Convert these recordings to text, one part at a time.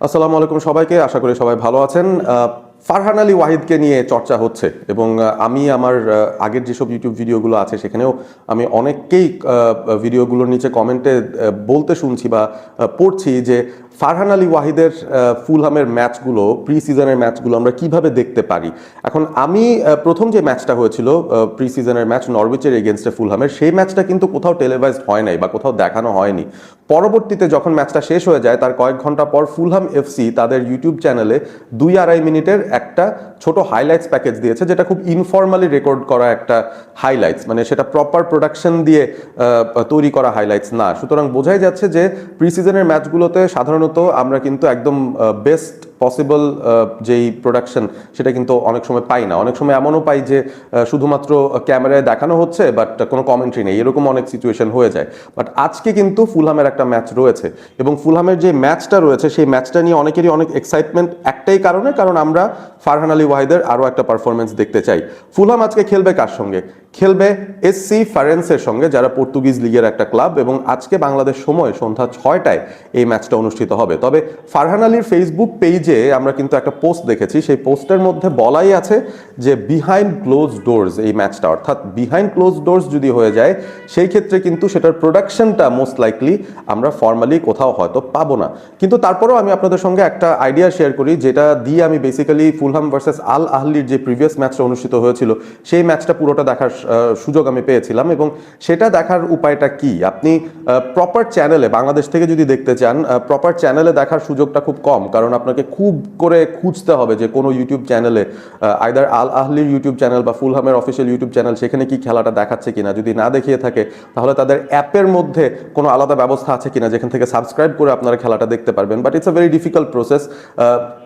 আসসালামু আলাইকুম সবাইকে, আশা করি সবাই ভালো আছেন। ফারহান আলী ওয়াহিদকে নিয়ে চর্চা হচ্ছে এবং আমি আমার আগের যেসব ইউটিউব ভিডিওগুলো আছে সেখানেও আমি অনেককেই ভিডিওগুলোর নিচে কমেন্টে বলতে শুনছি বা পড়ছি যে ফারহান আলী ওয়াহিদের ফুলহামের ম্যাচগুলো, প্রি সিজনের ম্যাচগুলো আমরা কিভাবে দেখতে পারি। এখন আমি প্রথম যে ম্যাচটা হয়েছিল প্রি সিজনের ম্যাচ নরউইচের এগেনস্টে ফুলহামের, সেই ম্যাচটা কিন্তু কোথাও টেলিভাইজড হয় নাই বা কোথাও দেখানো হয়নি। পরবর্তীতে যখন ম্যাচটা শেষ হয়ে যায় তার কয়েক ঘন্টা পর ফুলহাম এফসি তাদের ইউটিউব চ্যানেলে 2-2.5 মিনিটের একটা ছোট হাইলাইটস প্যাকেজ দিয়েছে, যেটা খুব ইনফর্মালি রেকর্ড করা একটা হাইলাইটস, মানে সেটা প্রপার প্রোডাকশন দিয়ে তৈরি করা হাইলাইটস না। সুতরাং বোঝাই যাচ্ছে যে প্রি সিজনের ম্যাচগুলোতে সাধারণত আমরা কিন্তু একদম বেস্ট পসিবল যেই প্রোডাকশন সেটা কিন্তু অনেক সময় পাই না। অনেক সময় এমনও পাই যে শুধুমাত্র ক্যামেরায় দেখানো হচ্ছে বাট কোনো কমেন্ট্রি নেই, এরকম অনেক সিচুয়েশন হয়ে যায়। বাট আজকে কিন্তু ফুলহামের একটা ম্যাচ রয়েছে এবং ফুলহামের যে ম্যাচটা রয়েছে সেই ম্যাচটা নিয়ে অনেকেরই অনেক এক্সাইটমেন্ট, একটাই কারণ আমরা ফারহান আলী ওয়াহিদের আরও একটা পারফরমেন্স দেখতে চাই। ফুলহাম আজকে খেলবে কার সঙ্গে? খেলবে এসসি ফারেন্সের সঙ্গে, যারা পর্তুগিজ লিগের একটা ক্লাব, এবং আজকে বাংলাদেশ সময় সন্ধ্যা 6টায় এই ম্যাচটা অনুষ্ঠিত হবে। তবে ফারহান আলীর ফেসবুক পেজে আমরা কিন্তু একটা পোস্ট দেখেছি, সেই পোস্টের মধ্যে বলাই আছে যে বিহাইন্ড ক্লোজ ডোরস এই ম্যাচটা, অর্থাৎ বিহাইন্ড ক্লোজ ডোরস যদি হয়ে যায় সেই ক্ষেত্রে কিন্তু সেটার প্রোডাকশনটা মোস্ট লাইকলি আমরা ফর্মালি কোথাও হয়তো পাবো না। কিন্তু তারপরেও আমি আপনাদের সঙ্গে একটা আইডিয়া শেয়ার করি, যেটা দিয়ে আমি বেসিক্যালি ফুলহাম ভার্সেস আল আহলির যে প্রিভিয়াস ম্যাচটা অনুষ্ঠিত হয়েছিল সেই ম্যাচটা পুরোটা দেখার সুযোগ আমি পেয়েছিলাম। এবং সেটা দেখার উপায়টা কি, আপনি প্রপার চ্যানেলে বাংলাদেশ থেকে যদি দেখতে চান, প্রপার চ্যানেলে দেখার সুযোগটা খুব কম, কারণ আপনাকে খুব করে খুঁজতে হবে যে কোনো ইউটিউব চ্যানেলে, আইদার আল আহলির ইউটিউব চ্যানেল বা ফুলহামের অফিসিয়াল ইউটিউব চ্যানেল, সেখানে কি খেলাটা দেখাচ্ছে কিনা। যদি না দেখিয়ে থাকে তাহলে তাদের অ্যাপের মধ্যে কোনো আলাদা ব্যবস্থা আছে কিনা যেখান থেকে সাবস্ক্রাইব করে আপনারা খেলাটা দেখতে পারবেন। But it's a very difficult process,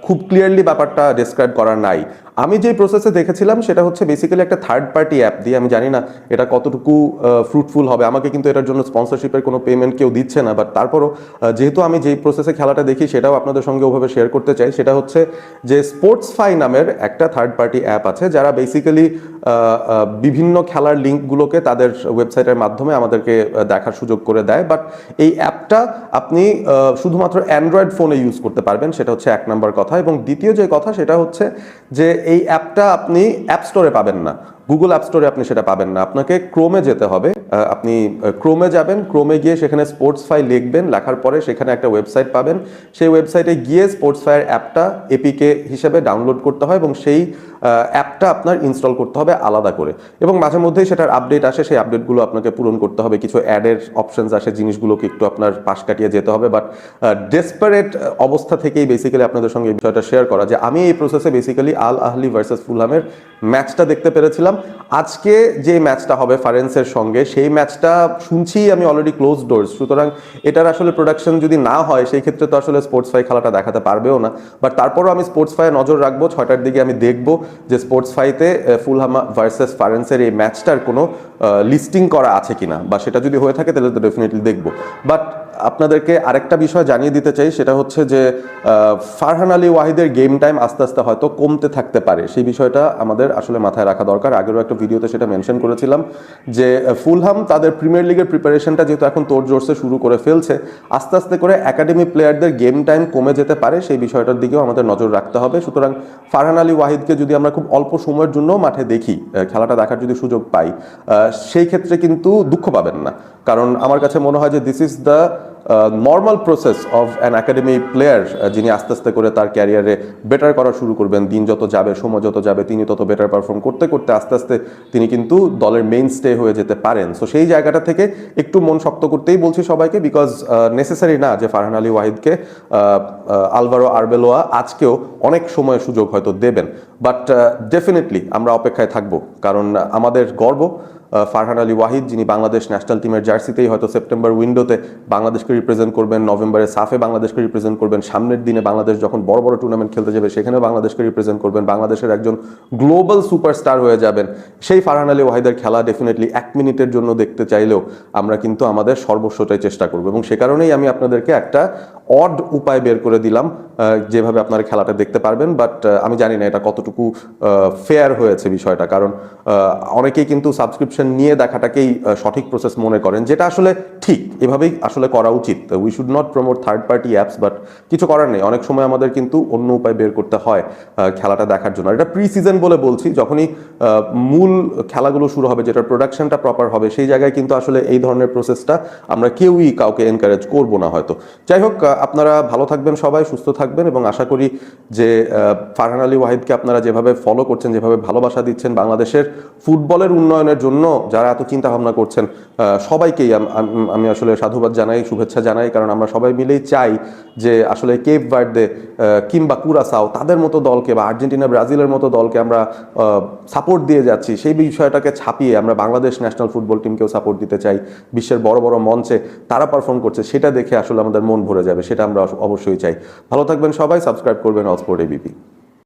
খুব ক্লিয়ারলি ব্যাপারটা ডিসক্রাইব করা নাই। আমি যে প্রসেসে দেখেছিলাম সেটা হচ্ছে বেসিক্যালি একটা থার্ড পার্টি অ্যাপ দিয়ে, আমি জানি না এটা কতটুকু ফ্রুটফুল হবে, আমাকে কিন্তু এটার জন্য স্পন্সরশিপের কোনো পেমেন্ট কেউ দিচ্ছে না। বাট তারপরও যেহেতু আমি যেই প্রসেসে খেলাটা দেখি সেটাও আপনাদের সঙ্গে ওভাবে শেয়ার করতে চাই। সেটা হচ্ছে যে স্পোর্টসফাই নামের একটা থার্ড পার্টি অ্যাপ আছে, যারা বেসিক্যালি বিভিন্ন খেলার লিঙ্কগুলোকে তাদের ওয়েবসাইটের মাধ্যমে আমাদেরকে দেখার সুযোগ করে দেয়। বাট এই অ্যাপটা আপনি শুধুমাত্র অ্যান্ড্রয়েড ফোনে ইউজ করতে পারবেন, সেটা হচ্ছে এক নম্বর কথা। এবং দ্বিতীয় যে কথা সেটা হচ্ছে যে এই অ্যাপটা আপনি অ্যাপ স্টোরে পাবেন না, গুগল অ্যাপ স্টোরে আপনি সেটা পাবেন না, আপনাকে ক্রোমে যেতে হবে। আপনি ক্রোমে যাবেন, ক্রোমে গিয়ে সেখানে স্পোর্টসফাই লিখবেন, লেখার পরে সেখানে একটা ওয়েবসাইট পাবেন। সেই ওয়েবসাইটে গিয়ে স্পোর্টসফাইয়ের অ্যাপটা এপিকে হিসেবে ডাউনলোড করতে হয় এবং সেই অ্যাপটা আপনার ইনস্টল করতে হবে আলাদা করে। এবং মাঝে মধ্যেই সেটার আপডেট আসে, সেই আপডেটগুলো আপনাকে পূরণ করতে হবে, কিছু অ্যাডের অপশনস আসে, জিনিসগুলোকে একটু আপনার পাশ কাটিয়ে যেতে হবে। বাট ডেসপারেট অবস্থা থেকেই বেসিক্যালি আপনাদের সঙ্গে এই বিষয়টা শেয়ার করা, যে আমি এই প্রসেসে বেসিক্যালি আল আহলি ভার্সেস ফুলহামের ম্যাচটা দেখতে পেরেছিলাম। আজকে যে ম্যাচটা হবে ফারেন্সের সঙ্গে, সেই ম্যাচটা শুনছি আমি অলরেডি ক্লোজ ডোরস, সুতরাং এটার আসলে প্রোডাকশন যদি না হয় সেই ক্ষেত্রে তো আসলে স্পোর্টসফাই খেলাটা দেখাতে পারবেও না। বাট তারপরও আমি স্পোর্টসফাইয়ে নজর রাখবো, 6টার দিকে আমি দেখবো যে স্পোর্টসফাইতে ফুলহাম ভার্সেস ফারেন্সের এই ম্যাচটার কোনো লিস্টিং করা আছে কিনা, বা সেটা যদি হয়ে থাকে তাহলে তো ডেফিনেটলি দেখবো। বাট আপনাদেরকে আরেকটা বিষয় জানিয়ে দিতে চাই, সেটা হচ্ছে যে ফারহান আলী ওয়াহিদের গেম টাইম আস্তে আস্তে হয়তো কমতে থাকতে পারে, সেই বিষয়টা আমাদের আসলে মাথায় রাখা দরকার। আগেরও একটা ভিডিওতে সেটা মেনশন করেছিলাম যে ফুলহাম তাদের প্রিমিয়ার লিগের প্রিপারেশনটা যেহেতু এখন তোড়জোড়সে শুরু করে ফেলছে, আস্তে আস্তে করে একাডেমি প্লেয়ারদের গেম টাইম কমে যেতে পারে, সেই বিষয়টার দিকেও আমাদের নজর রাখতে হবে। সুতরাং ফারহান আলী ওয়াহিদকে যদি আমরা খুব অল্প সময়ের জন্য মাঠে দেখি, খেলাটা দেখার যদি সুযোগ পাই, সেই ক্ষেত্রে কিন্তু দুঃখ পাবেন না, কারণ আমার কাছে মনে হয় যে this is the normal process of an academy player, যিনি আস্তে আস্তে করে তার ক্যারিয়ারে বেটার করা শুরু করবেন। দিন যত যাবে, সময় যত যাবে, তিনি তত বেটার পারফর্ম করতে করতে আস্তে আস্তে তিনি কিন্তু দলের মেইন স্টে হয়ে যেতে পারেন। সো সেই জায়গাটা থেকে একটু মন শক্ত করতেই বলছি সবাইকে, বিকজ নেসেসারি না যে ফারহান আলী ওয়াহিদকে আলভারো আরবেলোয়া আজকেও অনেক সময় সুযোগ হয়তো দেবেন। বাট ডেফিনেটলি আমরা অপেক্ষায় থাকবো, কারণ আমাদের গর্ব ফারহান আলী ওয়াহিদ, যিনি বাংলাদেশ ন্যাশনাল টিমের জার্সিতেই হয়তো সেপ্টেম্বর উইন্ডোতে বাংলাদেশকে রিপ্রেজেন্ট করবেন, নভেম্বরে সাফে বাংলাদেশকে রিপ্রেজেন্ট করবেন, সামনের দিনে বাংলাদেশ যখন বড় বড় টুর্নামেন্ট খেলতে যাবে সেখানেও বাংলাদেশকে রিপ্রেজেন্ট করবেন, বাংলাদেশের একজন গ্লোবাল সুপারস্টার হয়ে যাবেন। সেই ফারহান আলী ওয়াহিদের খেলা ডেফিনেটলি 1 মিনিটের জন্য দেখতে চাইলেও আমরা কিন্তু আমাদের সর্বস্বটাই চেষ্টা করব। এবং সে কারণেই আমি আপনাদেরকে একটা অড উপায় বের করে দিলাম যেভাবে আপনারা খেলাটা দেখতে পারবেন। বাট আমি জানি না এটা কতটুকু ফেয়ার হয়েছে বিষয়টা, কারণ অনেকেই কিন্তু সাবস্ক্রিপশন ডিসিশন নিয়ে দেখাটাকেই সঠিক প্রসেস মনে করেন, যেটা আসলে ঠিক, এভাবেই আসলে করা উচিত। We should not promote third party apps, but কিছু করার নেই, অনেক সময় আমাদের কিন্তু অন্য উপায় বের করতে হয় খেলাটা দেখার জন্য। এটা প্রি সিজন বলে বলছি, যখনই মূল খেলাগুলো শুরু হবে, যেটা প্রোডাকশনটা প্রপার হবে, সেই জায়গায় কিন্তু আসলে এই ধরনের প্রসেসটা আমরা কেউই কাউকে এনকারেজ করব না হয়তো। যাই হোক, আপনারা ভালো থাকবেন, সবাই সুস্থ থাকবেন, এবং আশা করি যে ফারহান আলী ওয়াহিদকে আপনারা যেভাবে ফলো করছেন, যেভাবে ভালোবাসা দিচ্ছেন, বাংলাদেশের ফুটবলের উন্নয়নের জন্য যারা এত চিন্তা ভাবনা করছেন, সবাইকেই আমি আসলে সাধুবাদ জানাই, শুভেচ্ছা জানাই, কারণ আমরা সবাই মিলেই চাই যে আসলে কেপ ভার্দে কিংবা কুরাসাও তাদের মতো দলকে, বা আর্জেন্টিনা ব্রাজিলের মতো দলকে আমরা সাপোর্ট দিয়ে যাচ্ছি, সেই বিষয়টাকে ছাপিয়ে আমরা বাংলাদেশ ন্যাশনাল ফুটবল টিমকেও সাপোর্ট দিতে চাই। বিশ্বের বড় বড় মঞ্চে তারা পারফর্ম করছে, সেটা দেখে আসলে আমাদের মন ভরে যাবে, সেটা আমরা অবশ্যই চাই। ভালো থাকবেন সবাই, সাবস্ক্রাইব করবেন অলস্পোর্ট এবিপি।